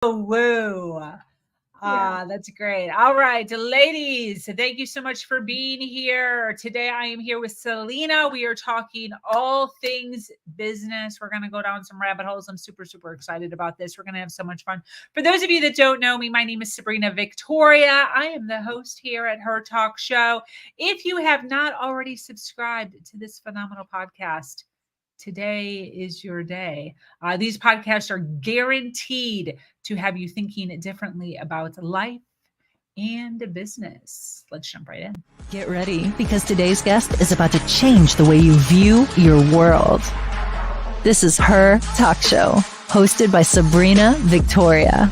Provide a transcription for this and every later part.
Woo. Yeah. That's great. All right, ladies, thank you so much for being here. Today I am here with Souligna. We are talking all things business. We're going to go down some rabbit holes. I'm super, super excited about this. We're going to have so much fun. For those of you that don't know me, my name is Sabrina Victoria. I am the host here at Her Talk Show. If you have not already subscribed to this phenomenal podcast, today is your day. These podcasts are guaranteed to have you thinking differently about life and business. Let's jump right in. Get ready, because today's guest is about to change the way you view your world. This is Her Talk Show, hosted by Sabrina Victoria.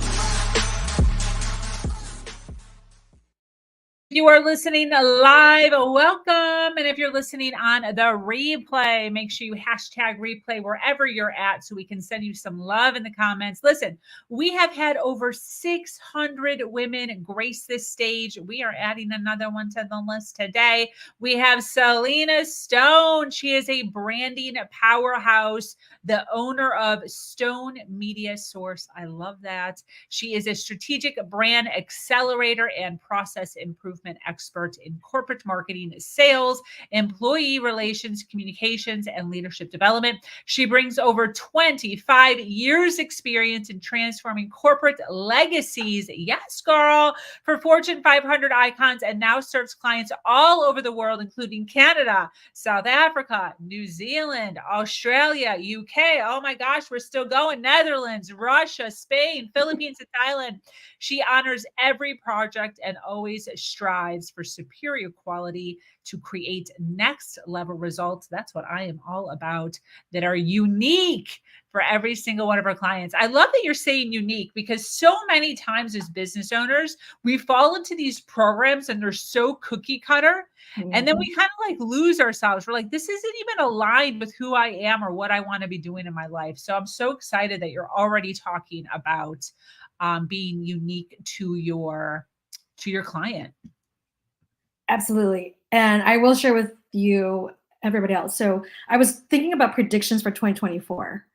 You are listening live, welcome. And if you're listening on the replay, make sure you hashtag replay wherever you're at so we can send you some love in the comments. Listen, we have had over 600 women grace this stage. We are adding another one to the list today. We have Souligna Stone. She is a branding powerhouse, the owner of Stone Media Source. I love that. She is a strategic brand accelerator and process improvement expert in corporate marketing, sales, employee relations, communications, and leadership development. She brings over 25 years experience in transforming corporate legacies. Yes, girl, for Fortune 500 icons, and now serves clients all over the world, including Canada, South Africa, New Zealand, Australia, UK. Oh my gosh, we're still going. Netherlands, Russia, Spain, Philippines, and Thailand. She honors every project and always strives for superior quality to create next level results. That's what I am all about, that are unique for every single one of our clients. I love that you're saying unique, because so many times as business owners, we fall into these programs and they're so cookie cutter. And then we kind of like lose ourselves. We're like, this isn't even aligned with who I am or what I want to be doing in my life. So I'm so excited that you're already talking about being unique to your client. Absolutely. And I will share with you, everybody else. So I was thinking about predictions for 2024.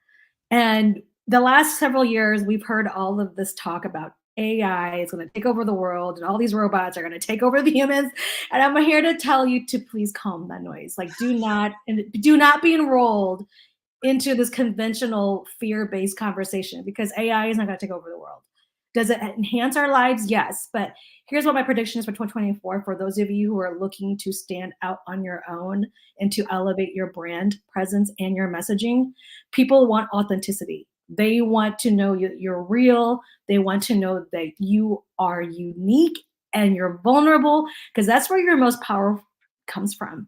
And the last several years, we've heard all of this talk about AI is going to take over the world and all these robots are going to take over the humans. And I'm here to tell you to please calm that noise. Like, do not be enrolled into this conventional fear-based conversation, because AI is not going to take over the world. Does it enhance our lives? Yes. But here's what my prediction is for 2024 for those of you who are looking to stand out on your own and to elevate your brand presence and your messaging. People want authenticity. They want to know you're real. They want to know that you are unique and you're vulnerable, because that's where your most power comes from.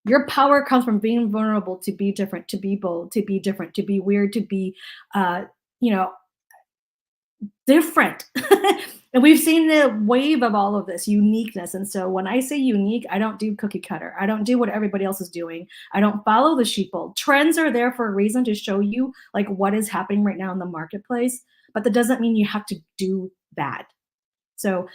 Your power comes from being vulnerable, to be different, to be bold, to be different, to be weird, to be, different. And we've seen the wave of all of this uniqueness. And so when I say unique, I don't do cookie cutter. I don't do what everybody else is doing. I don't follow the sheeple. Trends are there for a reason, to show you like what is happening right now in the marketplace, but that doesn't mean you have to do that. So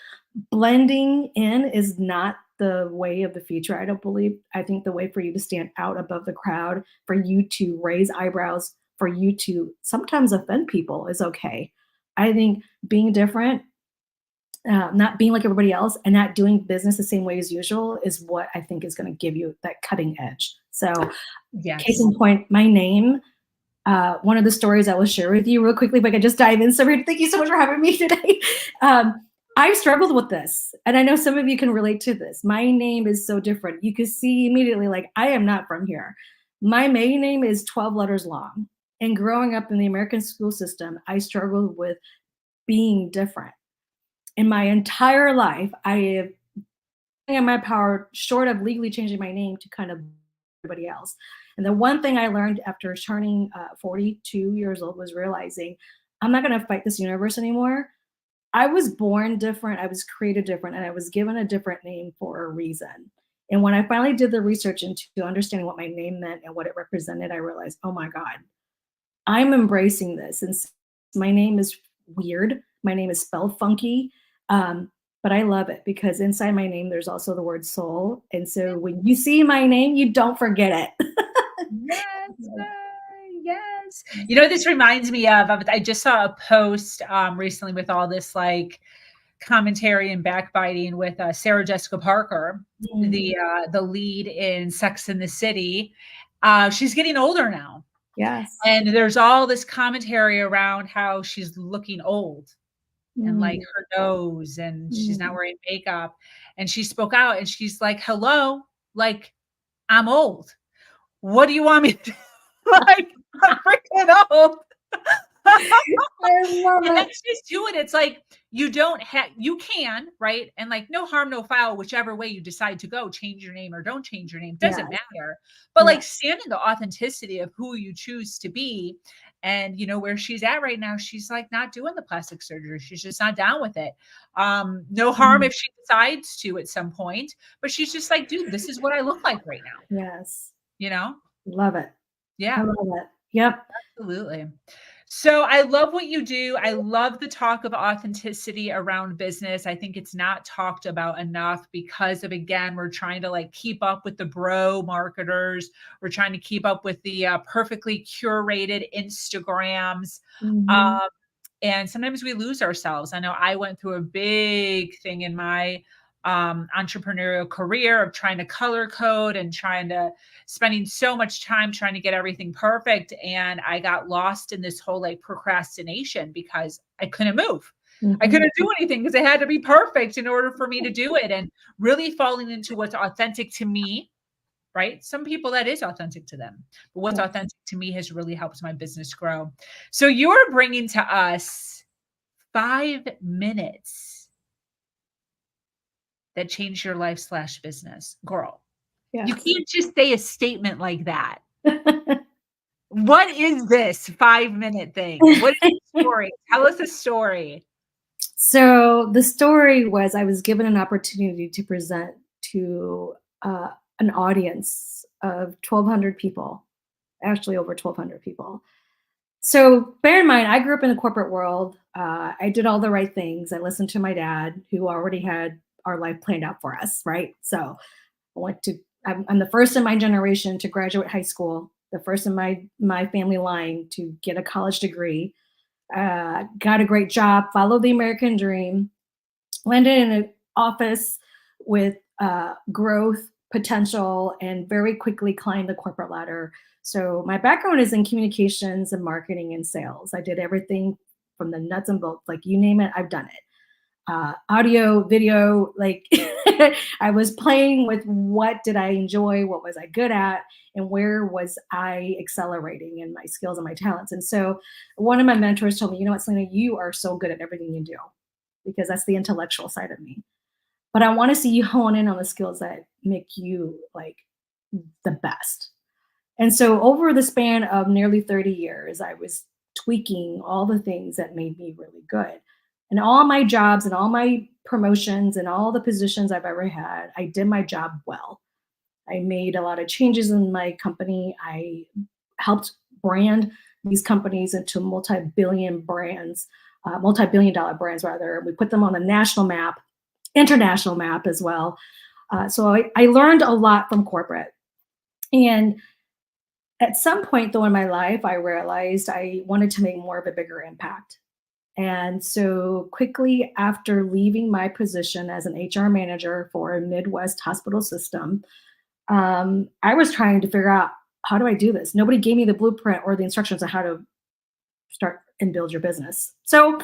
blending in is not the way of the future, I don't believe. I think the way for you to stand out above the crowd, for you to raise eyebrows, for you to sometimes offend people is okay. I think being different, not being like everybody else, and not doing business the same way as usual is what I think is going to give you that cutting edge. So, yes. Case in point, my name, one of the stories I will share with you real quickly, if I could just dive in. Sabrina, thank you so much for having me today. I've struggled with this, and I know some of you can relate to this. My name is so different. You can see immediately, like, I am not from here. My maiden name is 12 letters long. And growing up in the American school system, I struggled with being different. In my entire life, I have in my power, short of legally changing my name to kind of everybody else. And the one thing I learned after turning 42 years old was realizing I'm not going to fight this universe anymore. I was born different, I was created different, and I was given a different name for a reason. And when I finally did the research into understanding what my name meant and what it represented, I realized, oh my God, I'm embracing this. And my name is weird. My name is spelled funky, but I love it, because inside my name, there's also the word soul. And so when you see my name, you don't forget it. Yes. Yes. sometimes. You know, this reminds me of, I just saw a post recently with all this like commentary and backbiting with Sarah Jessica Parker, the lead in Sex and the City. She's getting older now. Yes. And there's all this commentary around how she's looking old and like her nose and she's not wearing makeup. And she spoke out and she's like, hello, like I'm old. What do you want me to do? Like, I'm freaking old. I love And it. that's just do it. It's like you don't have, you can, right? And like no harm, no foul, whichever way you decide to go, change your name or don't change your name, doesn't matter. But like stand in the authenticity of who you choose to be. And you know where she's at right now, she's like not doing the plastic surgery. She's just not down with it. No harm if she decides to at some point, but she's just like, dude, this is what I look like right now. Yes. You know? Love it. Yeah. I love it. Yep. Absolutely. So I love what you do. I love the talk of authenticity around business. I think it's not talked about enough because of, again, we're trying to like keep up with the bro marketers. We're trying to keep up with the perfectly curated Instagrams. And sometimes we lose ourselves. I know I went through a big thing in my entrepreneurial career of trying to color code and spending so much time trying to get everything perfect. And I got lost in this whole like procrastination because I couldn't move. I couldn't do anything because it had to be perfect in order for me to do it. And really falling into what's authentic to me, right? Some people that is authentic to them, but what's authentic to me has really helped my business grow. So you're bringing to us 5 minutes that changed your life / business. Girl, you can't just say a statement like that. What is this 5-minute thing? What is the story? Tell us a story. So the story was I was given an opportunity to present to an audience of 1,200 people, actually over 1,200 people. So bear in mind, I grew up in the corporate world. I did all the right things. I listened to my dad, who already had our life planned out for us, right? So I'm the first in my generation to graduate high school, the first in my family line to get a college degree, got a great job, followed the American dream, landed in an office with growth potential, and very quickly climbed the corporate ladder. So my background is in communications and marketing and sales. I did everything from the nuts and bolts, like you name it, I've done it. Audio, video, like I was playing with what did I enjoy, what was I good at, and where was I accelerating in my skills and my talents. And so one of my mentors told me, you know what, Souligna, you are so good at everything you do, because that's the intellectual side of me. But I want to see you hone in on the skills that make you like the best. And so over the span of nearly 30 years, I was tweaking all the things that made me really good. And all my jobs and all my promotions and all the positions I've ever had, I did my job well. I made a lot of changes in my company. I helped brand these companies into multi-billion dollar brands rather. We put them on the national map, international map as well. So I learned a lot from corporate. And at some point though in my life, I realized I wanted to make more of a bigger impact. And so quickly after leaving my position as an HR manager for a Midwest hospital system, I was trying to figure out, how do I do this? Nobody gave me the blueprint or the instructions on how to start and build your business. So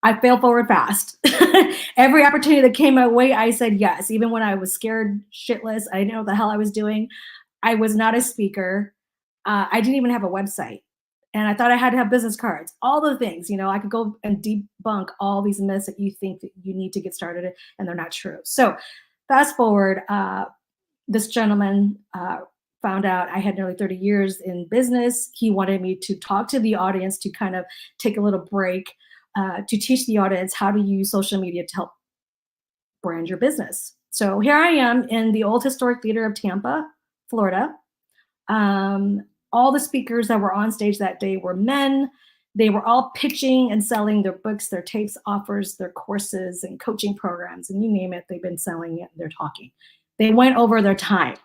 I failed forward fast. Every opportunity that came my way, I said yes. Even when I was scared shitless, I didn't know what the hell I was doing. I was not a speaker. I didn't even have a website. And I thought I had to have business cards, all the things, I could go and debunk all these myths that you think that you need to get started, and they're not true. So fast forward, this gentleman found out I had nearly 30 years in business. He wanted me to talk to the audience, to kind of take a little break, to teach the audience how to use social media to help brand your business. So here I am in the old historic theater of Tampa, Florida. All the speakers that were on stage that day were men. They were all pitching and selling their books, their tapes, offers, their courses and coaching programs, and you name it, they've been selling it, they're talking. They went over their time.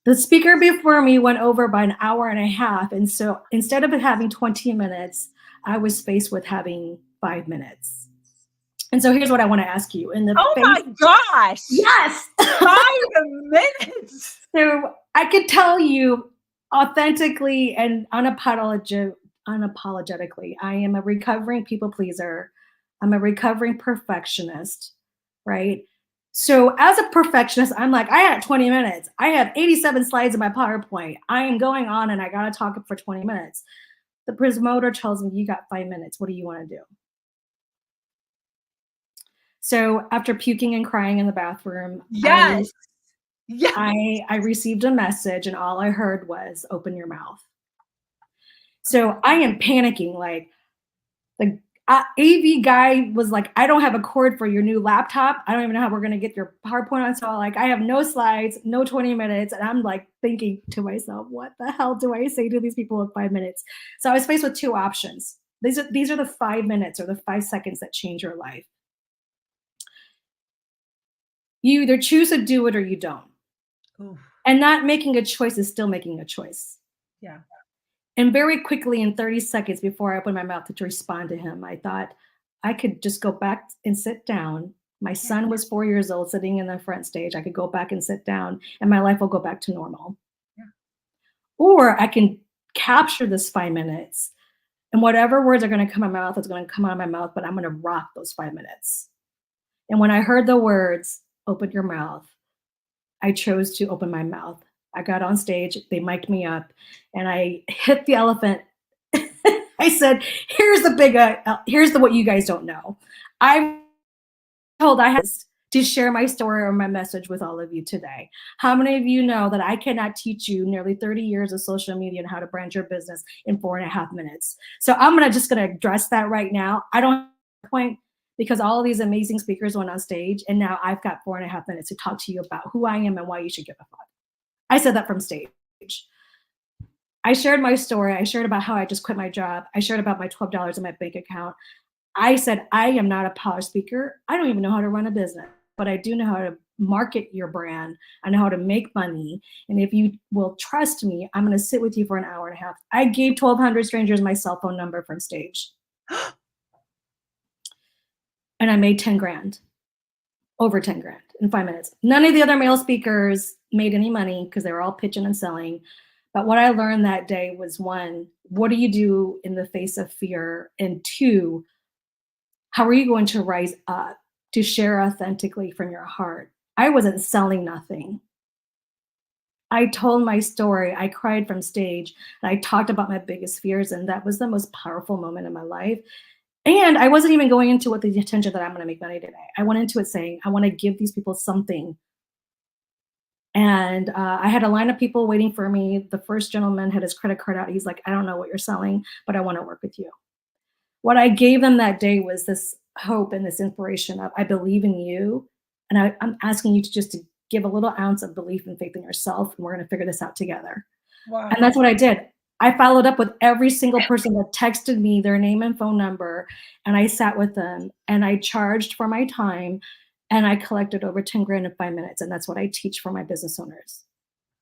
The speaker before me went over by an hour and a half. And so instead of having 20 minutes, I was faced with having 5 minutes. And so here's what I want to ask you. Oh my gosh. Yes. 5 minutes. So I could tell you authentically and unapologetically, I am a recovering people pleaser. I'm a recovering perfectionist, right? So as a perfectionist, I'm like, I had 20 minutes. I have 87 slides in my PowerPoint. I am going on and I got to talk for 20 minutes. The promoter tells me, you got 5 minutes. What do you want to do? So after puking and crying in the bathroom, Yes. I received a message and all I heard was open your mouth. So I am panicking. Like the AV guy was like, I don't have a cord for your new laptop. I don't even know how we're going to get your PowerPoint on. So like, I have no slides, no 20 minutes. And I'm like thinking to myself, what the hell do I say to these people in 5 minutes? So I was faced with two options. These are the 5 minutes or the 5 seconds that change your life. You either choose to do it or you don't. Oof. And not making a choice is still making a choice. Yeah. And very quickly, in 30 seconds before I opened my mouth to respond to him, I thought I could just go back and sit down. My son was 4 years old, sitting in the front stage. I could go back and sit down and my life will go back to normal. Yeah. Or I can capture this 5 minutes and whatever words are going to come out of my mouth is going to come out of my mouth, but I'm going to rock those 5 minutes. And when I heard the words, open your mouth, I chose to open my mouth. I got on stage, they mic'd me up, and I hit the elephant. I said, here's what you guys don't know. I'm told I had to share my story or my message with all of you today. How many of you know that I cannot teach you nearly 30 years of social media and how to brand your business in 4.5 minutes? So I'm just gonna address that right now. I don't have a point because all of these amazing speakers went on stage, and now I've got 4.5 minutes to talk to you about who I am and why you should give a fuck. I said that from stage. I shared my story. I shared about how I just quit my job. I shared about my $12 in my bank account. I said, I am not a polished speaker. I don't even know how to run a business, but I do know how to market your brand. I know how to make money. And if you will trust me, I'm going to sit with you for an hour and a half. I gave 1,200 strangers my cell phone number from stage. And I made 10 grand, over 10 grand in 5 minutes. None of the other male speakers made any money because they were all pitching and selling. But what I learned that day was, one, what do you do in the face of fear? And two, how are you going to rise up to share authentically from your heart? I wasn't selling nothing. I told my story. I cried from stage. And I talked about my biggest fears. And that was the most powerful moment in my life. And I wasn't even going into it with the intention that I'm going to make money today. I went into it saying, I want to give these people something. And I had a line of people waiting for me. The first gentleman had his credit card out. He's like, I don't know what you're selling, but I want to work with you. What I gave them that day was this hope and this inspiration of, I believe in you. And I'm asking you to give a little ounce of belief and faith in yourself. And we're going to figure this out together. Wow. And that's what I did. I followed up with every single person that texted me their name and phone number. And I sat with them and I charged for my time. And I collected over 10 grand in 5 minutes. And that's what I teach for my business owners.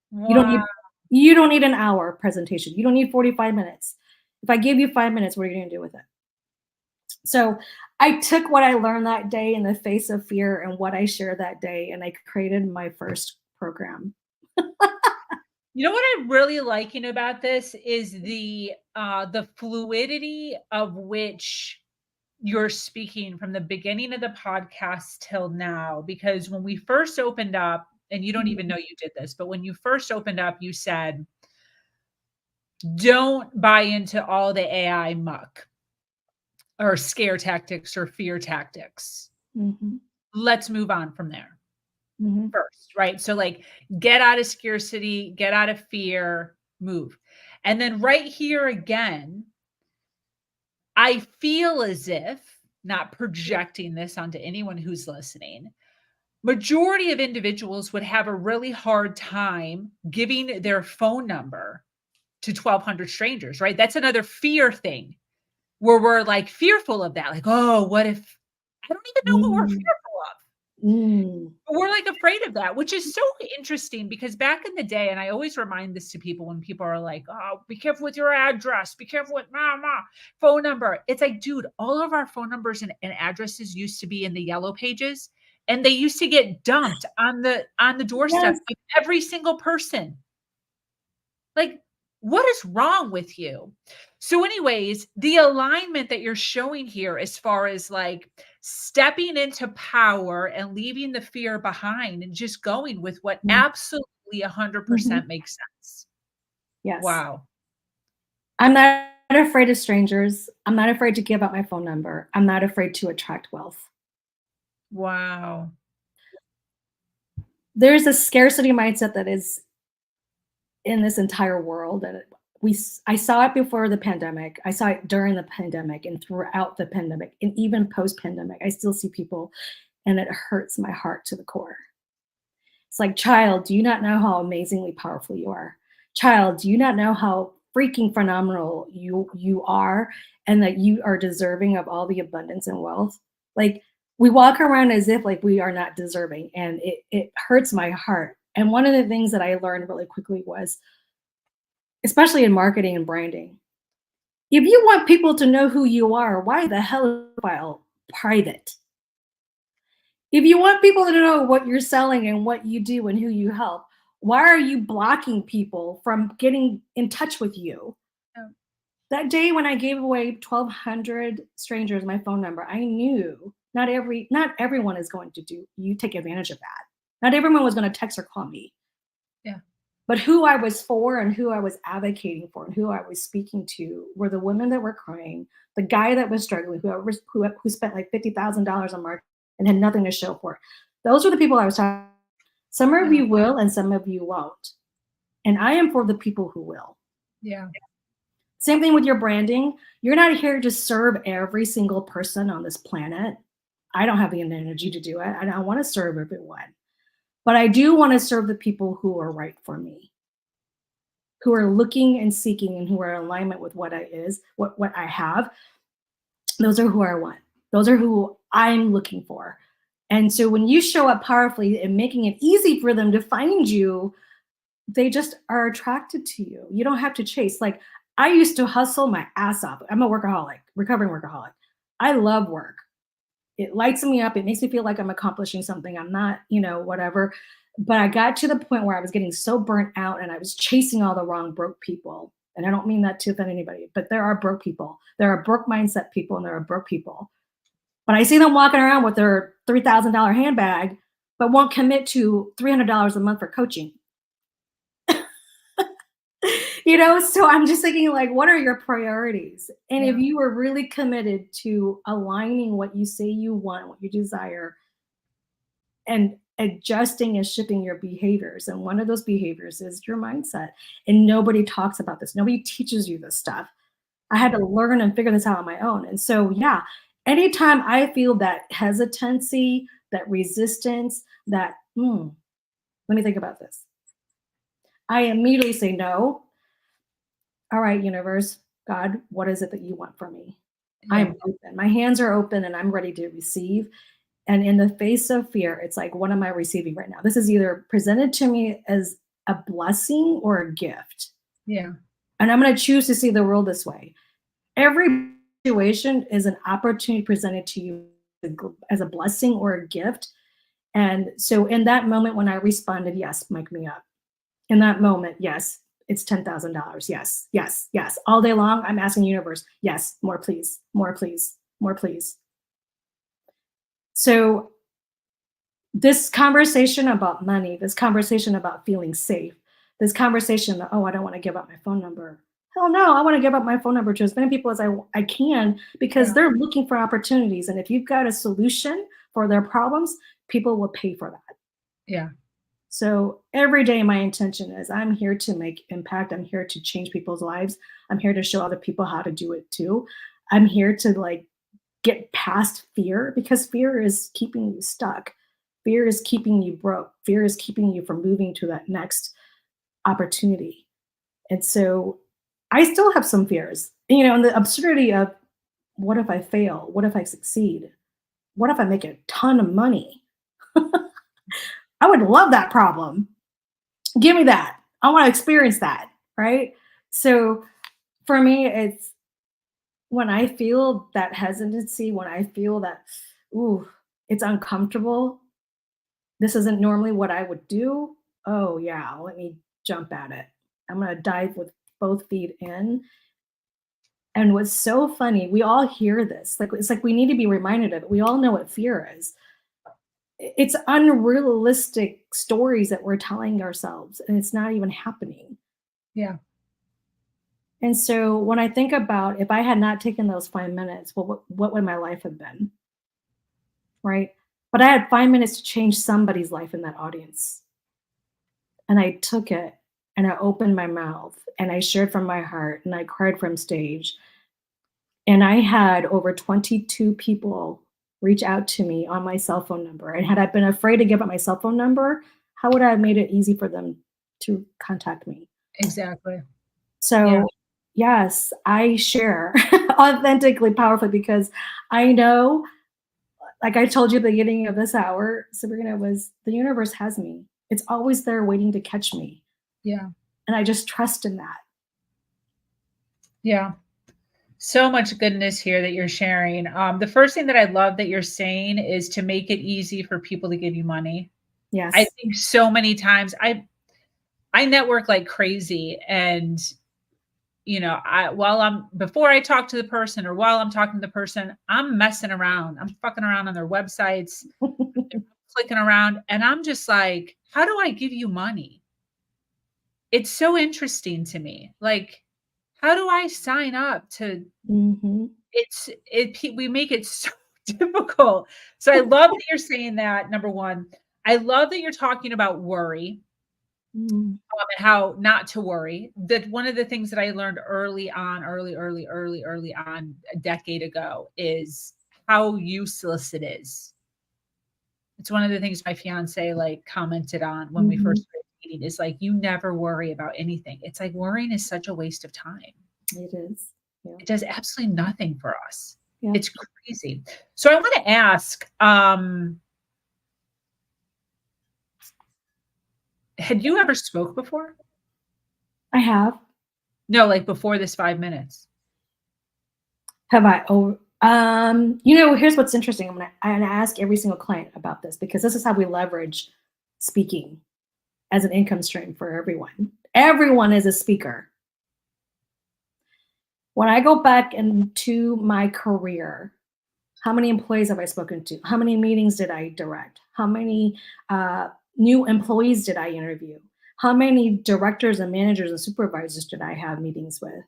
Wow. You don't need an hour presentation. You don't need 45 minutes. If I give you 5 minutes, what are you going to do with it? So I took what I learned that day in the face of fear and what I shared that day, and I created my first program. You know what I'm really liking about this is the fluidity of which you're speaking from the beginning of the podcast till now. Because when we first opened up, and you don't even know you did this, but when you first opened up, you said, don't buy into all the AI muck or scare tactics or fear tactics. Mm-hmm. Let's move on from there. Mm-hmm. First, right? So like, get out of scarcity, get out of fear, move. And then right here again, I feel as if, not projecting this onto anyone who's listening, majority of individuals would have a really hard time giving their phone number to 1,200 strangers, right? That's another fear thing where we're like fearful of that. Like, oh, what if, I don't even know what we're fearful of. We're like afraid of that, which is so interesting because back in the day, and I always remind this to people when people are like, oh, be careful with your address, be careful with phone number. It's like, dude, all of our phone numbers and addresses used to be in the yellow pages and they used to get dumped on the doorstep Yes. of every single person. Like, what is wrong with you? So, anyways, the alignment that you're showing here, as far as like stepping into power and leaving the fear behind and just going with what Mm. absolutely Mhm. 100% makes sense. Yes. Wow. I'm not afraid of strangers. I'm not afraid to give out my phone number. I'm not afraid to attract wealth. Wow. There's a scarcity mindset that is in this entire world, and I saw it before the pandemic. I saw it during the pandemic and throughout the pandemic, and even post pandemic. I still see people, and it hurts my heart to the core. It's like, child, do you not know how amazingly powerful you are? Child, do you not know how freaking phenomenal you are, and that you are deserving of all the abundance and wealth? Like, we walk around as if like we are not deserving, and it hurts my heart. And one of the things that I learned really quickly was, especially in marketing and branding, if you want people to know who you are, why the hell is your profile private? If you want people to know what you're selling and what you do and who you help, why are you blocking people from getting in touch with you? Yeah. That day when I gave away 1,200 strangers my phone number, I knew not everyone is going to take advantage of that. Not everyone was going to text or call me. Yeah. But who I was for and who I was advocating for and who I was speaking to were the women that were crying, the guy that was struggling, who spent like $50,000 on marketing and had nothing to show for it. Those are the people I was talking. Some of Yeah. you will and some of you won't. And I am for the people who will. Yeah. Same thing with your branding. You're not here to serve every single person on this planet. I don't have the energy to do it. I don't want to serve everyone. But I do want to serve the people who are right for me, who are looking and seeking and who are in alignment with what I have. Those are who I want. Those are who I'm looking for. And so when you show up powerfully and making it easy for them to find you, they just are attracted to you. You don't have to chase. Like, I used to hustle my ass off. I'm a workaholic, recovering workaholic. I love work. It lights me up. It makes me feel like I'm accomplishing something. I'm not, whatever. But I got to the point where I was getting so burnt out and I was chasing all the wrong broke people. And I don't mean that to offend anybody, but there are broke people. There are broke mindset people and there are broke people. But I see them walking around with their $3,000 handbag, but won't commit to $300 a month for coaching. So I'm just thinking, like, what are your priorities? And if Yeah. you are really committed to aligning what you say you want, what you desire, and adjusting and shifting your behaviors, and one of those behaviors is your mindset. And nobody talks about this. Nobody teaches you this stuff. I had to learn and figure this out on my own. And so, yeah, anytime I feel that hesitancy, that resistance, let me think about this. I immediately say no. All right, universe, God, what is it that you want from me? Yeah. I'm open. My hands are open and I'm ready to receive. And in the face of fear, it's like, what am I receiving right now? This is either presented to me as a blessing or a gift. Yeah. And I'm going to choose to see the world this way. Every situation is an opportunity presented to you as a blessing or a gift. And so in that moment when I responded, yes, mic me up. In that moment, yes, it's $10,000. Yes, yes, yes. All day long, I'm asking the universe, yes, more please, more please, more please. So this conversation about money, this conversation about feeling safe, this conversation, oh, I don't want to give up my phone number. Hell no, I want to give up my phone number to as many people as I can, because Yeah. they're looking for opportunities. And if you've got a solution for their problems, people will pay for that. Yeah. So every day my intention is I'm here to make impact. I'm here to change people's lives. I'm here to show other people how to do it too. I'm here to get past fear, because fear is keeping you stuck. Fear is keeping you broke. Fear is keeping you from moving to that next opportunity. And so I still have some fears, and the absurdity of, what if I fail? What if I succeed? What if I make a ton of money? I would love that problem. Give me that. I want to experience that. Right. So for me, it's when I feel that hesitancy, when I feel that, ooh, it's uncomfortable. This isn't normally what I would do. Oh, yeah. Let me jump at it. I'm going to dive with both feet in. And what's so funny, we all hear this. Like, it's like we need to be reminded of it. We all know what fear is. It's unrealistic stories that we're telling ourselves, and it's not even happening. Yeah. And so when I think about if I had not taken those 5 minutes, well, what would my life have been? Right. But I had 5 minutes to change somebody's life in that audience. And I took it and I opened my mouth and I shared from my heart and I cried from stage. And I had over 22 people reach out to me on my cell phone number. And had I been afraid to give up my cell phone number, how would I have made it easy for them to contact me? Exactly. So, yes, I share authentically, powerfully, because I know, like I told you at the beginning of this hour, Sabrina, was the universe has me. It's always there waiting to catch me. Yeah. And I just trust in that. Yeah. So much goodness here that you're sharing. The first thing that I love that you're saying is to make it easy for people to give you money. Yes. I think so many times I network like crazy, and before I talk to the person or while I'm talking to the person, I'm messing around. I'm fucking around on their websites, clicking around, and I'm just like, how do I give you money? It's so interesting to me. Like, how do I sign up to Mm-hmm. we make it so difficult. So I love that you're saying that, number one. I love that you're talking about worry, Mm. and how not to worry. That one of the things that I learned early on, a decade ago, is how useless it is. It's one of the things my fiance like commented on when we first started dating, is like, you never worry about anything. It's like worrying is such a waste of time. It is. Yeah. It does absolutely nothing for us. Yeah. It's crazy. So I want to ask, had you ever spoke before? I have. No, like before this 5 minutes. Have I? Oh, here's what's interesting. I'm gonna ask every single client about this, because this is how we leverage speaking as an income stream for everyone. Everyone is a speaker. When I go back into my career, how many employees have I spoken to? How many meetings did I direct? How many new employees did I interview? How many directors and managers and supervisors did I have meetings with?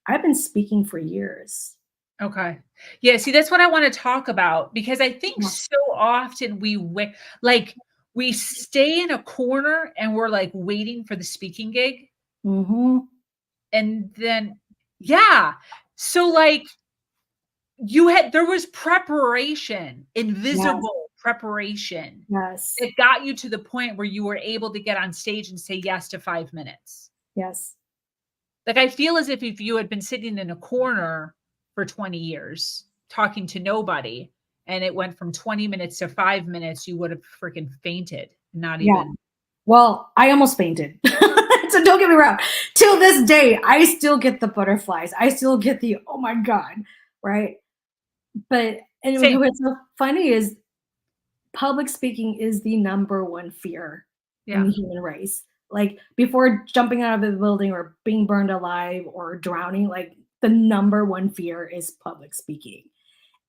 I've been speaking for years. Okay. Yeah, see, that's what I want to talk about, because I think Yeah. so often we stay in a corner and we're like waiting for the speaking gig. Mm-hmm. And then, yeah. So like there was preparation, invisible preparation Yes. that got you to the point where you were able to get on stage and say yes to 5 minutes. Yes. Like, I feel as if you had been sitting in a corner for 20 years talking to nobody, and it went from 20 minutes to 5 minutes, you would have freaking fainted. Not Yeah. even. Well, I almost fainted. So don't get me wrong. Till this day, I still get the butterflies. I still get the, oh my God, right? But Same. what's so funny is public speaking is the number one fear in the human race. Like, before jumping out of a building or being burned alive or drowning, like, the number one fear is public speaking.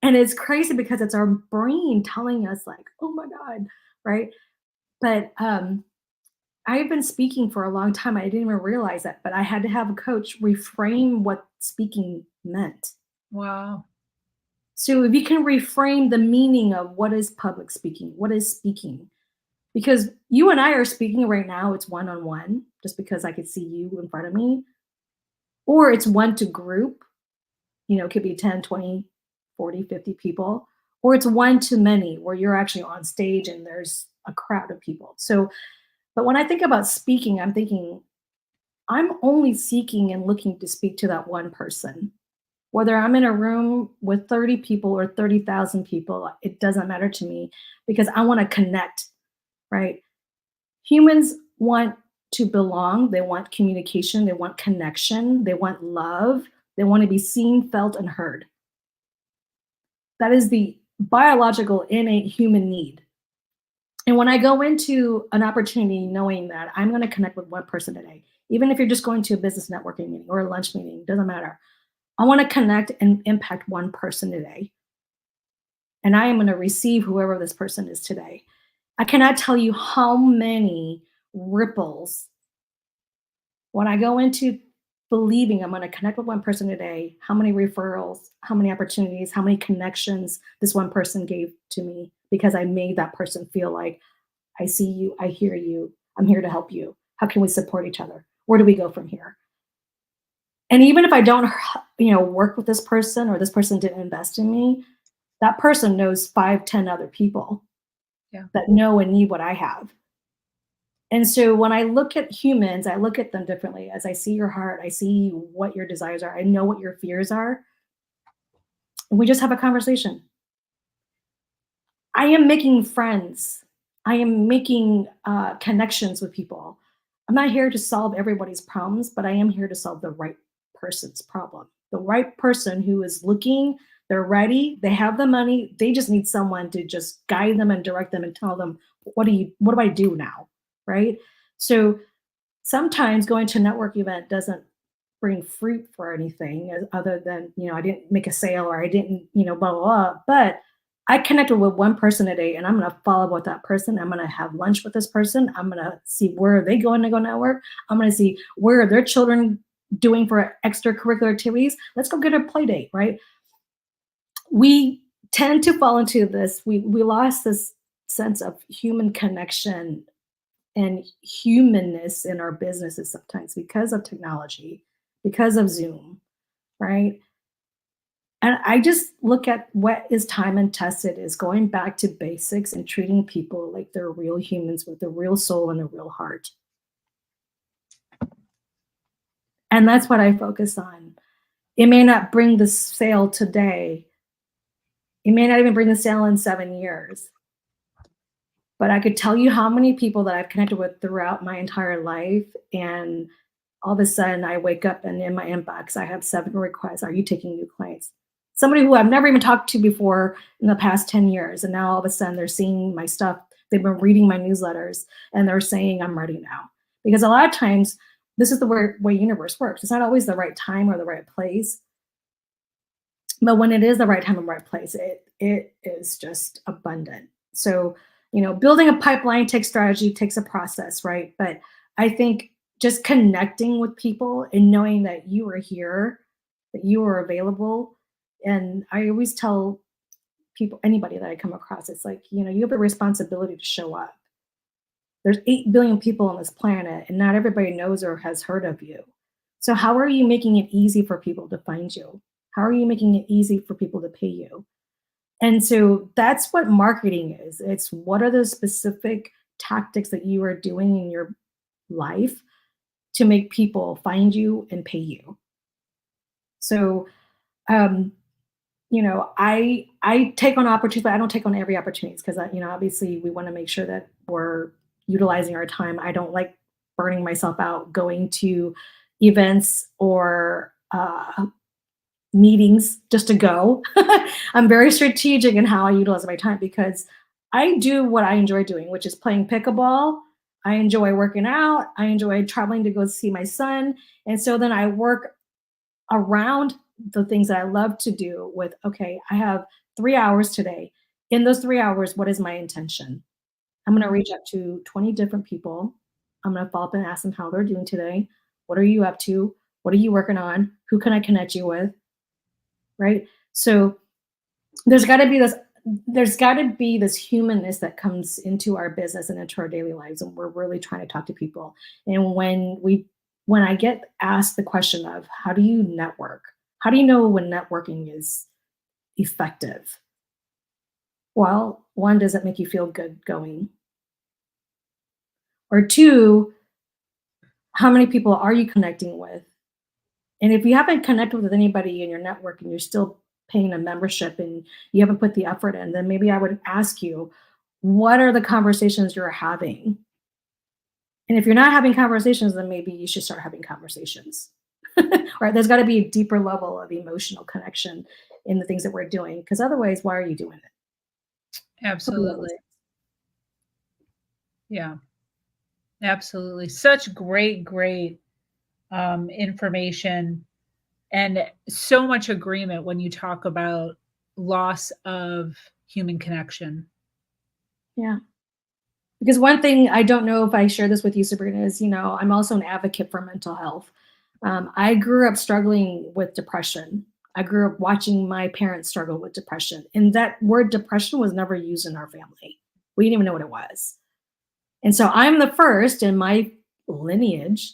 And it's crazy because it's our brain telling us like, oh my God, right? But I've been speaking for a long time. I didn't even realize that, but I had to have a coach reframe what speaking meant. Wow. So if you can reframe the meaning of what is public speaking, what is speaking? Because you and I are speaking right now, it's one-on-one, just because I could see you in front of me. Or it's one to group, it could be 10, 20, 40, 50 people. Or it's one to many, where you're actually on stage and there's a crowd of people. So, but when I think about speaking, I'm thinking I'm only seeking and looking to speak to that one person. Whether I'm in a room with 30 people or 30,000 people, it doesn't matter to me because I want to connect, right? Humans want to belong, they want communication, they want connection, they want love, they want to be seen, felt, and heard. That is the biological innate human need. And when I go into an opportunity knowing that I'm going to connect with one person today, even if you're just going to a business networking meeting or a lunch meeting, doesn't matter. I want to connect and impact one person today. And I am going to receive whoever this person is today. I cannot tell you how many ripples when I go into believing I'm going to connect with one person today, how many referrals, how many opportunities, how many connections this one person gave to me because I made that person feel like I see you, I hear you, I'm here to help you. How can we support each other? Where do we go from here? And even if I don't, work with this person or this person didn't invest in me, that person knows 5, 10 other people that know and need what I have. And so when I look at humans, I look at them differently. As I see your heart, I see what your desires are. I know what your fears are. And we just have a conversation. I am making friends. I am making connections with people. I'm not here to solve everybody's problems, but I am here to solve the right person's problem. The right person who is looking, they're ready, they have the money, they just need someone to just guide them and direct them and tell them, what do I do now? Right? So sometimes going to a network event doesn't bring fruit for anything other than, I didn't make a sale or I didn't, blah, blah, blah. But I connected with one person today and I'm going to follow up with that person. I'm going to have lunch with this person. I'm going to see where are they going to go network. I'm going to see where are their children doing for extracurricular activities. Let's go get a play date, right? We tend to fall into this. We lost this sense of human connection and humanness in our businesses sometimes because of technology, because of Zoom, right? And I just look at what is time and tested is going back to basics and treating people like they're real humans with a real soul and a real heart. And that's what I focus on. It may not bring the sale today. It may not even bring the sale in 7 years. But I could tell you how many people that I've connected with throughout my entire life. And all of a sudden I wake up and in my inbox, I have 7 requests. Are you taking new clients? Somebody who I've never even talked to before in the past 10 years. And now all of a sudden they're seeing my stuff. They've been reading my newsletters and they're saying, I'm ready now. Because a lot of times this is the way universe works. It's not always the right time or the right place. But when it is the right time and right place, it is just abundant. So, building a pipeline takes strategy, takes a process, right? But I think just connecting with people and knowing that you are here, that you are available. And I always tell people, anybody that I come across, it's like, you have a responsibility to show up. There's 8 billion people on this planet and not everybody knows or has heard of you. So how are you making it easy for people to find you? How are you making it easy for people to pay you? And so that's what marketing is. It's what are the specific tactics that you are doing in your life to make people find you and pay you. So, I take on opportunities, but I don't take on every opportunity because, obviously we want to make sure that we're utilizing our time. I don't like burning myself out going to events or meetings just to go. I'm very strategic in how I utilize my time because I do what I enjoy doing, which is playing pickleball. I enjoy working out. I enjoy traveling to go see my son. And so then I work around the things that I love to do with, okay, I have 3 hours today. In those 3 hours, what is my intention? I'm going to reach out to 20 different people. I'm going to follow up and ask them how they're doing today. What are you up to? What are you working on? Who can I connect you with? Right? So there's got to be this humanness that comes into our business and into our daily lives, and we're really trying to talk to people. And when I get asked the question of how do you network? How do you know when networking is effective? Well, one, does it make you feel good going? Or two, how many people are you connecting with? And if you haven't connected with anybody in your network and you're still paying a membership and you haven't put the effort in, then maybe I would ask you, what are the conversations you're having? And if you're not having conversations, then maybe you should start having conversations. Right? There's got to be a deeper level of emotional connection in the things that we're doing, because otherwise, why are you doing it? Absolutely. Yeah, absolutely. Such great, great information, and so much agreement when you talk about loss of human connection. Yeah. Because one thing, I don't know if I share this with you, Sabrina, is, I'm also an advocate for mental health. I grew up struggling with depression. I grew up watching my parents struggle with depression. And that word depression was never used in our family. We didn't even know what it was. And so I'm the first in my lineage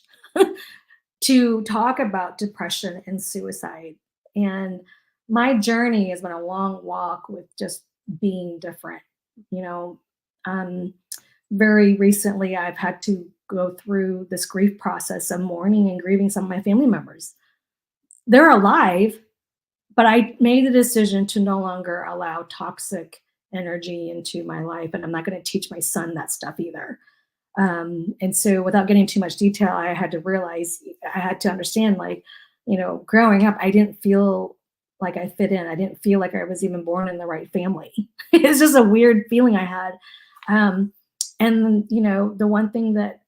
to talk about depression and suicide. And my journey has been a long walk with just being different. You know, um, Very recently, I've had to go through this grief process of mourning and grieving some of my family members. They're alive, but I made the decision to no longer allow toxic energy into my life. And I'm not going to teach my son that stuff either. And so, without getting too much detail, I had to realize, I had to understand, like, growing up, I didn't feel like I fit in. I didn't feel like I was even born in the right family. It's just a weird feeling I had. And the one thing that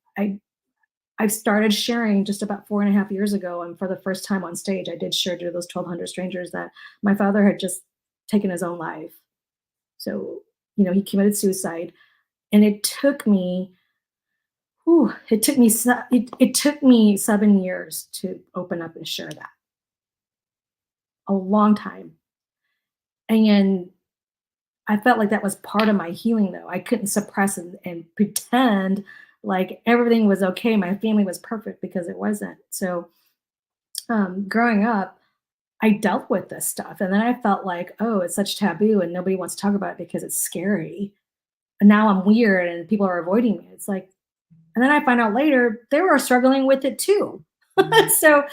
I've started sharing just about 4.5 years ago, and for the first time on stage, I did share to those 1,200 strangers that my father had just taken his own life. So, he committed suicide, and it took me it took me 7 years to open up and share that. A long time. And I felt like that was part of my healing, though. I couldn't suppress and pretend like everything was okay. My family was perfect, because it wasn't. So, growing up, I dealt with this stuff. And then I felt like, oh, it's such taboo and nobody wants to talk about it because it's scary. And now I'm weird and people are avoiding me. It's like, and then I find out later they were struggling with it too. So,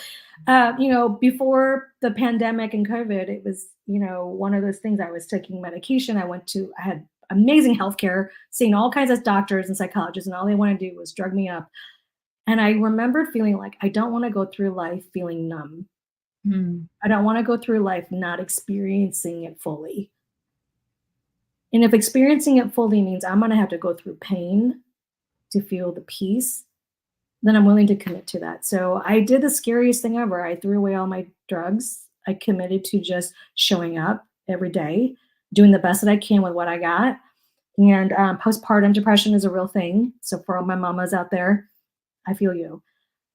before the pandemic and COVID, it was, one of those things. I was taking medication. I had amazing healthcare, seeing all kinds of doctors and psychologists, and all they want to do was drug me up. And I remembered feeling like I don't want to go through life feeling numb. Mm. I don't want to go through life not experiencing it fully. And if experiencing it fully means I'm going to have to go through pain to feel the peace, then I'm willing to commit to that. So I did the scariest thing ever. I threw away all my drugs. I committed to just showing up every day, doing the best that I can with what I got. And postpartum depression is a real thing. So for all my mamas out there, I feel you.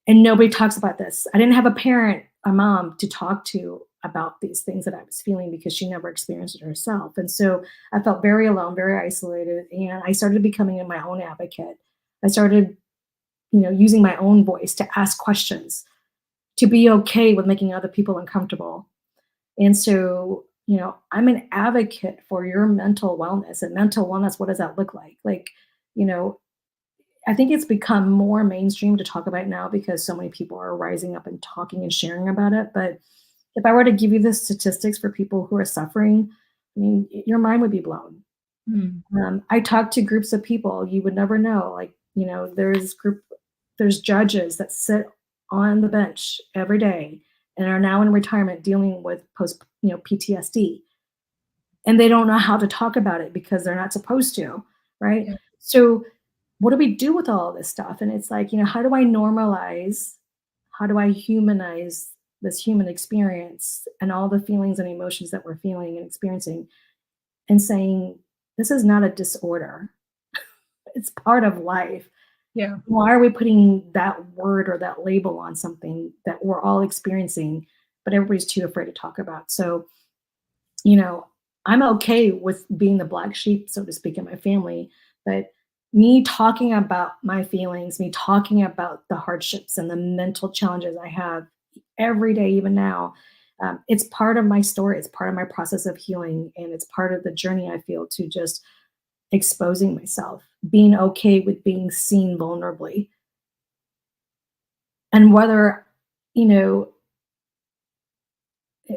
And nobody talks about this. I didn't have a mom to talk to about these things that I was feeling, because she never experienced it herself. And so I felt very alone, very isolated. And I started becoming my own advocate. I started using my own voice to ask questions, to be okay with making other people uncomfortable. And so, I'm an advocate for your mental wellness. And mental wellness, what does that look like? Like, I think it's become more mainstream to talk about now, because so many people are rising up and talking and sharing about it. But if I were to give you the statistics for people who are suffering, I mean, your mind would be blown. I talk to groups of people you would never know. Like, there's judges that sit on the bench every day and are now in retirement dealing with PTSD, and they don't know how to talk about it because they're not supposed to, right? Yeah. So what do we do with all of this stuff? And it's like, how do I humanize this human experience and all the feelings and emotions that we're feeling and experiencing, and saying, this is not a disorder. It's part of life. Yeah. Why are we putting that word or that label on something that we're all experiencing, but everybody's too afraid to talk about? So, I'm okay with being the black sheep, so to speak, in my family, but me talking about my feelings, me talking about the hardships and the mental challenges I have every day, even now, it's part of my story. It's part of my process of healing, and it's part of the journey I feel to just exposing myself, being okay with being seen vulnerably. And whether,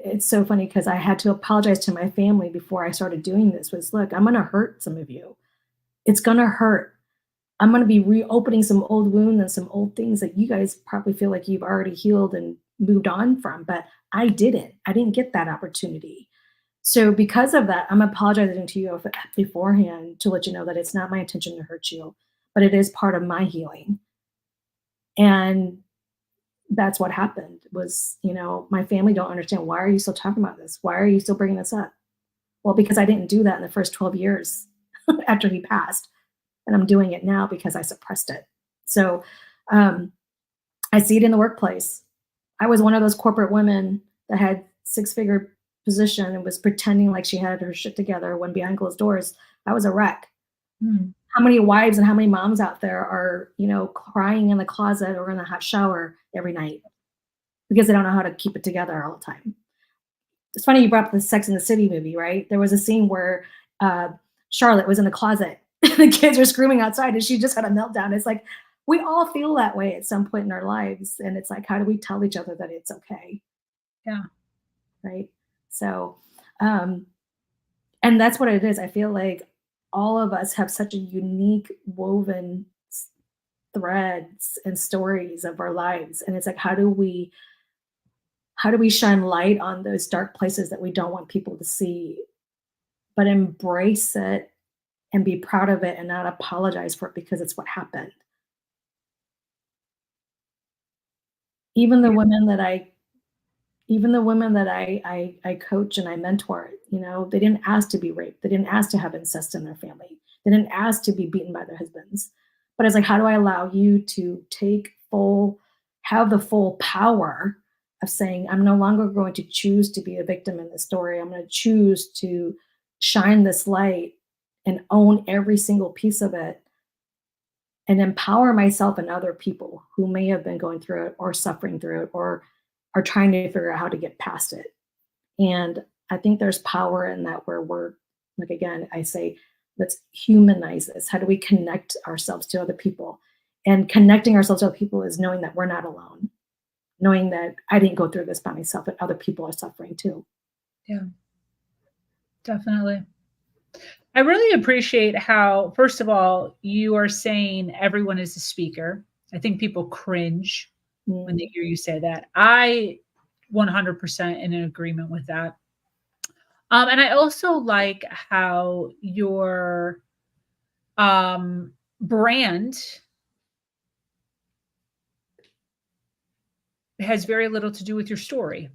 it's so funny because I had to apologize to my family before I started doing this was, look, I'm going to hurt some of you. It's going to hurt. I'm going to be reopening some old wounds and some old things that you guys probably feel like you've already healed and moved on from, but I didn't. I didn't get that opportunity. So because of that, I'm apologizing to you beforehand to let you know that it's not my intention to hurt you, but it is part of my healing. And that's what happened was, my family don't understand. Why are you still talking about this? Why are you still bringing this up? Well, because I didn't do that in the first 12 years after he passed. And I'm doing it now because I suppressed it. So I see it in the workplace. I was one of those corporate women that had 6-figure position and was pretending like she had her shit together when behind closed doors, I was a wreck. How many wives and how many moms out there are, crying in the closet or in the hot shower every night because they don't know how to keep it together all the time. It's funny you brought up the Sex and the City movie, right? There was a scene where Charlotte was in the closet. The kids were screaming outside and she just had a meltdown. It's like, we all feel that way at some point in our lives. And it's like, how do we tell each other that it's okay? Yeah. Right. So, and that's what it is. I feel like all of us have such a unique woven threads and stories of our lives. And it's like, how do we shine light on those dark places that we don't want people to see, but embrace it and be proud of it and not apologize for it because it's what happened. Even the women that I coach and I mentor, they didn't ask to be raped. They didn't ask to have incest in their family. They didn't ask to be beaten by their husbands. But it's like, how do I allow you to have the full power of saying, I'm no longer going to choose to be a victim in this story. I'm going to choose to shine this light and own every single piece of it and empower myself and other people who may have been going through it or suffering through it or are trying to figure out how to get past it. And I think there's power in that where we're, like, again, I say, let's humanize this. How do we connect ourselves to other people? And connecting ourselves to other people is knowing that we're not alone, knowing that I didn't go through this by myself, but other people are suffering too. Yeah, definitely. I really appreciate how, first of all, you are saying everyone is a speaker. I think people cringe when they hear you say that. I 100% in agreement with that. And I also like how your brand has very little to do with your story.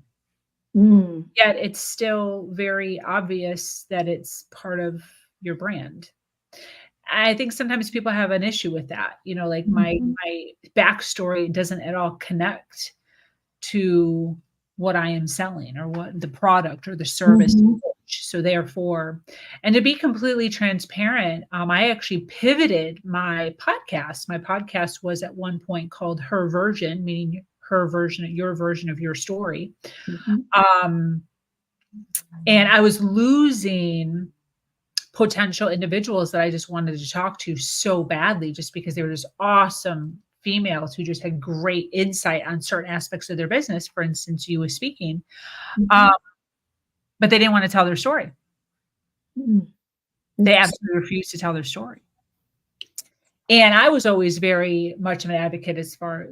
Yet it's still very obvious that it's part of your brand. I think sometimes people have an issue with that. Like my backstory doesn't at all connect to what I am selling or what the product or the service. So therefore, and to be completely transparent, I actually pivoted my podcast. My podcast was at one point called Her Version, meaning her version, your version of your story. And I was losing potential individuals that I just wanted to talk to so badly just because they were just awesome females who just had great insight on certain aspects of their business. For instance, you was speaking, but they didn't want to tell their story. They absolutely refused to tell their story. And I was always very much of an advocate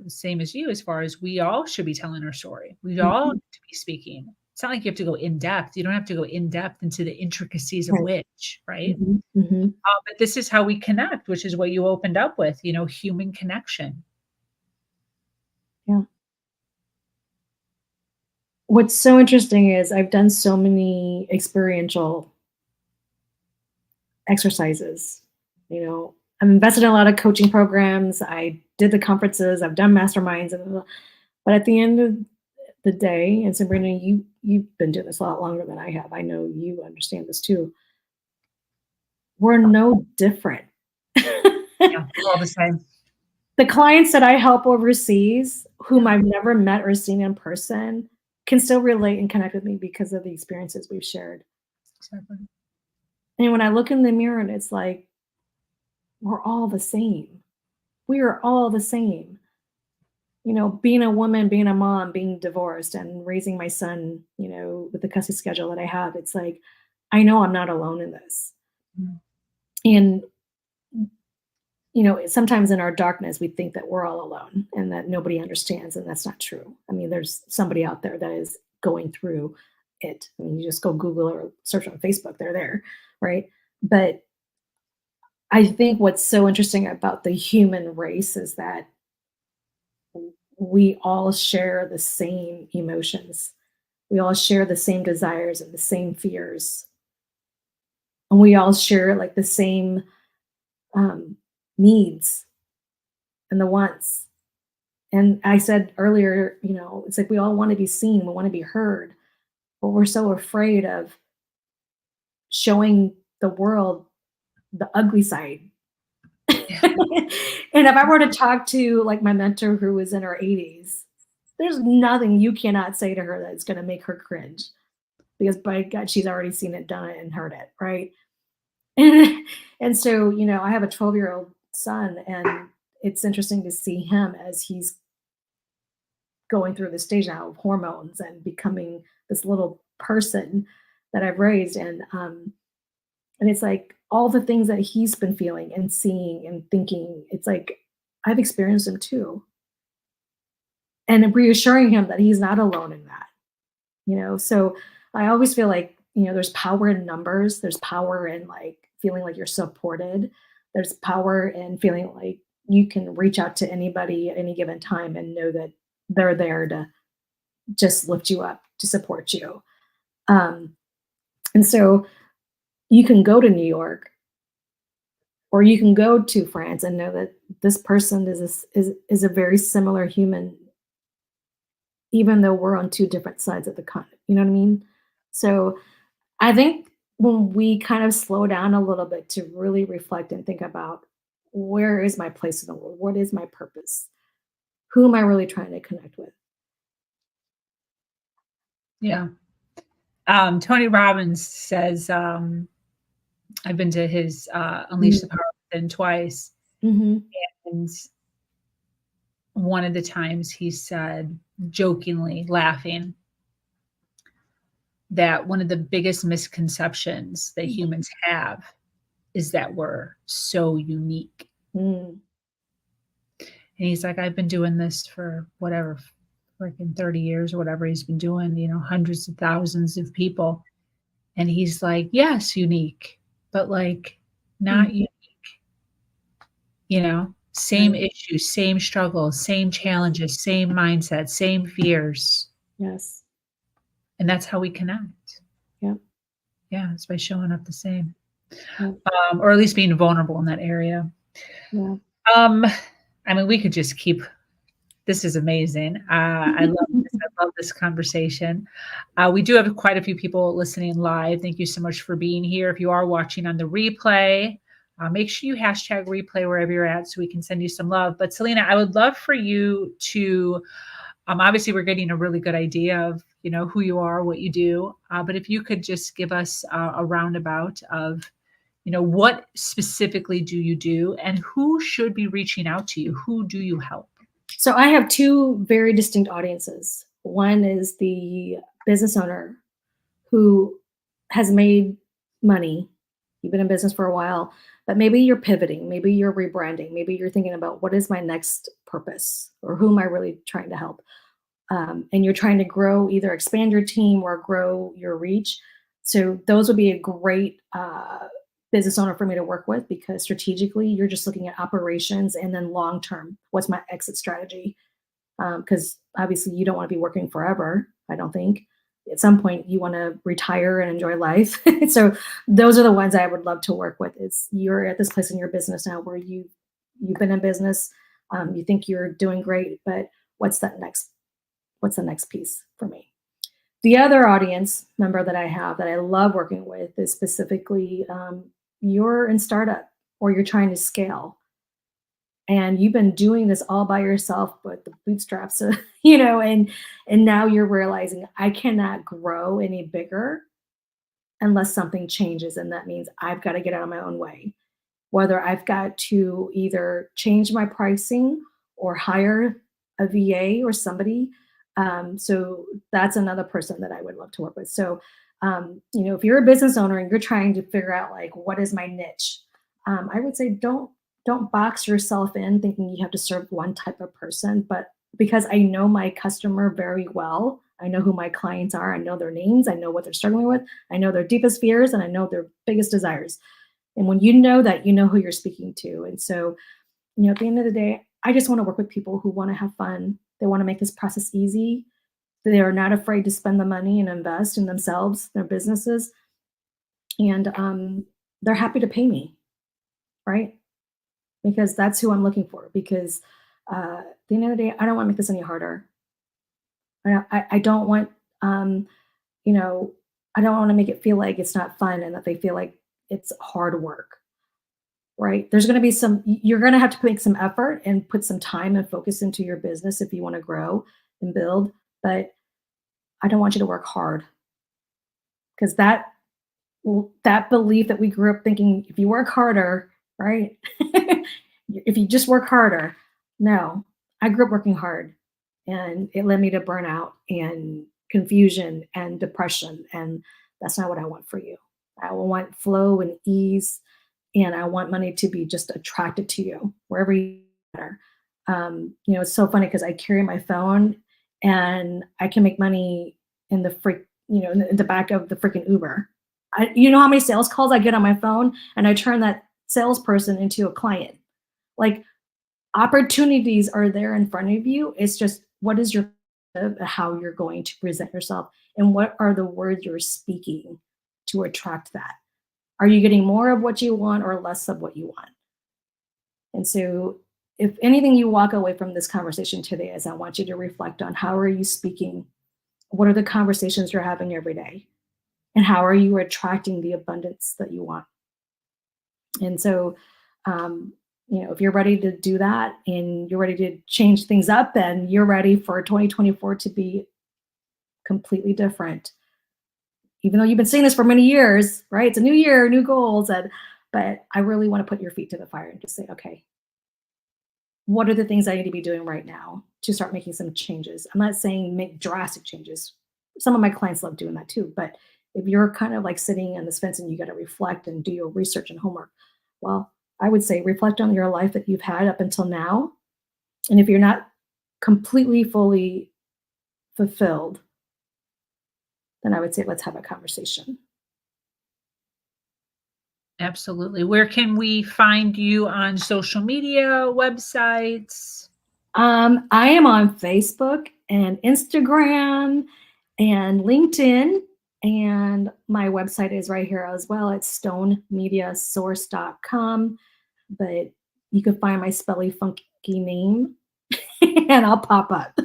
same as you, as far as we all should be telling our story. We all need to be speaking. It's not like you have to go in depth. You don't have to go in depth into the intricacies of which, right? But this is how we connect, which is what you opened up with, human connection. Yeah. What's so interesting is I've done so many experiential exercises. I've invested in a lot of coaching programs. I did the conferences. I've done masterminds. But at the end of the day, and Sabrina, you've been doing this a lot longer than I have. I know you understand this too. We're no different. Yeah, all the same. The clients that I help overseas, whom I've never met or seen in person, can still relate and connect with me because of the experiences we've shared. Exactly. And when I look in the mirror and it's like, we're all the same. We are all the same. being a woman, being a mom, being divorced and raising my son, with the custody schedule that I have, it's like, I know I'm not alone in this. Mm. And, sometimes in our darkness, we think that we're all alone and that nobody understands. And that's not true. I mean, there's somebody out there that is going through it. I mean, you just go Google or search on Facebook, they're there. Right. But I think what's so interesting about the human race is that we all share the same emotions. We all share the same desires and the same fears. And we all share like the same needs and the wants. And I said earlier, it's like we all want to be seen, we want to be heard, but we're so afraid of showing the world the ugly side. Yeah. And if I were to talk to like my mentor who was in her 80s, there's nothing you cannot say to her that's going to make her cringe because by God, she's already seen it, done it, and heard it, right? And so, I have a 12-year-old son, and it's interesting to see him as he's going through the stage now of hormones and becoming this little person that I've raised. And it's like all the things that he's been feeling and seeing and thinking, it's like I've experienced them too. And reassuring him that he's not alone in that. So I always feel like, there's power in numbers, there's power in like feeling like you're supported, there's power in feeling like you can reach out to anybody at any given time and know that they're there to just lift you up, to support you. And so you can go to New York or you can go to France and know that this person is a very similar human, even though we're on two different sides of the continent. You know what I mean? So I think when we kind of slow down a little bit to really reflect and think about where is my place in the world? What is my purpose? Who am I really trying to connect with? Yeah. Tony Robbins says, I've been to his Unleash the Power Within twice. Mm-hmm. And one of the times he said, jokingly, laughing, that one of the biggest misconceptions that humans have is that we're so unique. Mm. And he's like, I've been doing this for whatever, freaking 30 years or whatever he's been doing, hundreds of thousands of people. And he's like, yes, unique, but like not unique, same Right. issues, same struggles, same challenges, same mindset, same fears. Yes. And that's how we connect. Yep. Yeah, it's by showing up the same, Yep. Or at least being vulnerable in that area. Yeah. I mean, we could just keep. This is amazing. I love this. I love this conversation. We do have quite a few people listening live. Thank you so much for being here. If you are watching on the replay, make sure you hashtag replay wherever you're at so we can send you some love. But Souligna, I would love for you to, obviously we're getting a really good idea of, who you are, what you do. But if you could just give us a roundabout of, what specifically do you do and who should be reaching out to you? Who do you help? So I have two very distinct audiences. One is the business owner who has made money. You've been in business for a while, but maybe you're pivoting, maybe you're rebranding, maybe you're thinking about what is my next purpose or who am I really trying to help? And you're trying to grow, either expand your team or grow your reach. So those would be a great business owner for me to work with because strategically you're just looking at operations and then long term, what's my exit strategy? Because obviously you don't want to be working forever, I don't think. At some point you want to retire and enjoy life. So those are the ones I would love to work with. Is you're at this place in your business now where you've been in business, you think you're doing great, but what's the next piece for me? The other audience member that I have that I love working with is specifically you're in startup or you're trying to scale and you've been doing this all by yourself with the bootstraps, and now you're realizing I cannot grow any bigger unless something changes. And that means I've got to get out of my own way, whether I've got to either change my pricing or hire a VA or somebody. So that's another person that I would love to work with. So, if you're a business owner and you're trying to figure out like, what is my niche? I would say don't box yourself in thinking you have to serve one type of person, but because I know my customer very well, I know who my clients are, I know their names, I know what they're struggling with, I know their deepest fears, and I know their biggest desires. And when you know that, you know who you're speaking to. And so, at the end of the day, I just want to work with people who want to have fun. They want to make this process easy. They are not afraid to spend the money and invest in themselves, their businesses, and they're happy to pay me, right? Because that's who I'm looking for. Because at the end of the day, I don't want to make this any harder. I don't want, I don't want to make it feel like it's not fun and that they feel like it's hard work, right? There's going to be you're going to have to make some effort and put some time and focus into your business if you want to grow and build. But I don't want you to work hard, because that belief that we grew up thinking, if you work harder, right? If you just work harder. No, I grew up working hard, and it led me to burnout and confusion and depression. And that's not what I want for you. I want flow and ease, and I want money to be just attracted to you wherever you are. It's so funny because I carry my phone and I can make money in in the back of the freaking Uber. You know how many sales calls I get on my phone, and I turn that salesperson into a client. Like, opportunities are there in front of you. It's just, what is how you're going to present yourself, and what are the words you're speaking to attract that? Are you getting more of what you want or less of what you want? And so, if anything you walk away from this conversation today is, I want you to reflect on, how are you speaking? What are the conversations you're having every day? And how are you attracting the abundance that you want? And so, if you're ready to do that and you're ready to change things up, and you're ready for 2024 to be completely different, even though you've been saying this for many years, right? It's a new year, new goals. But I really want to put your feet to the fire and just say, okay, what are the things I need to be doing right now to start making some changes? I'm not saying make drastic changes. Some of my clients love doing that too. But if you're kind of like sitting on this fence and you got to reflect and do your research and homework, well, I would say reflect on your life that you've had up until now. And if you're not completely, fully fulfilled, then I would say, let's have a conversation. Absolutely. Where can we find you on social media, websites? I am on Facebook and Instagram and LinkedIn, and my website is right here as well. It's stonemediasource.com, but you can find my spelly funky name and I'll pop up.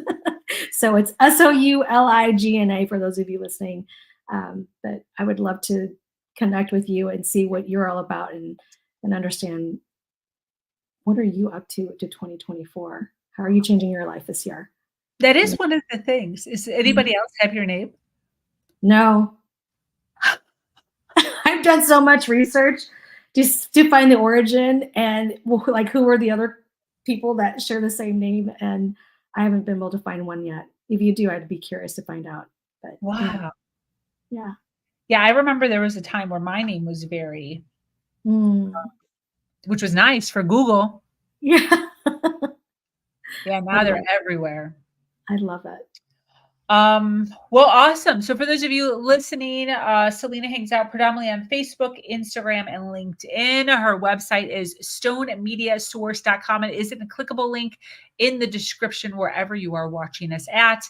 So it's Souligna for those of you listening. But I would love to connect with you and see what you're all about, and understand, what are you up to 2024? How are you changing your life this year? That is one of the things. Is anybody else have your name? No. I've done so much research just to find the origin and like who are the other people that share the same name, and I haven't been able to find one yet. If you do, I'd be curious to find out. But Wow. Yeah. Yeah, I remember there was a time where my name was very, which was nice for Google. Yeah. Yeah, now they're everywhere. I love it. Well, awesome. So for those of you listening, Souligna hangs out predominantly on Facebook, Instagram, and LinkedIn. Her website is stonemediasource.com. It is a clickable link in the description wherever you are watching us at.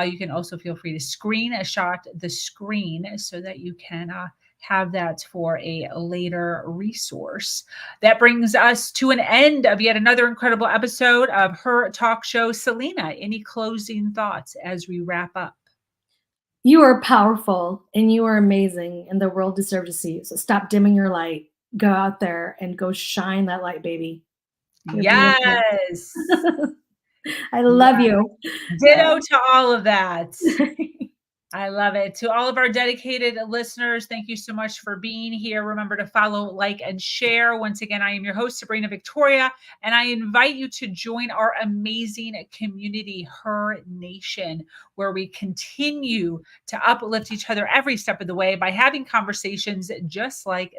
You can also feel free to screenshot the screen so that you can have that for a later resource. That brings us to an end of yet another incredible episode of her talk show. Souligna, any closing thoughts as we wrap up? You are powerful and you are amazing, and the world deserves to see you. So stop dimming your light. Go out there and go shine that light, baby. You're yes. I love you. Ditto to all of that. I love it. To all of our dedicated listeners, thank you so much for being here. Remember to follow, like, and share. Once again, I am your host, Sabrina Victoria, and I invite you to join our amazing community, Her Nation, where we continue to uplift each other every step of the way by having conversations just like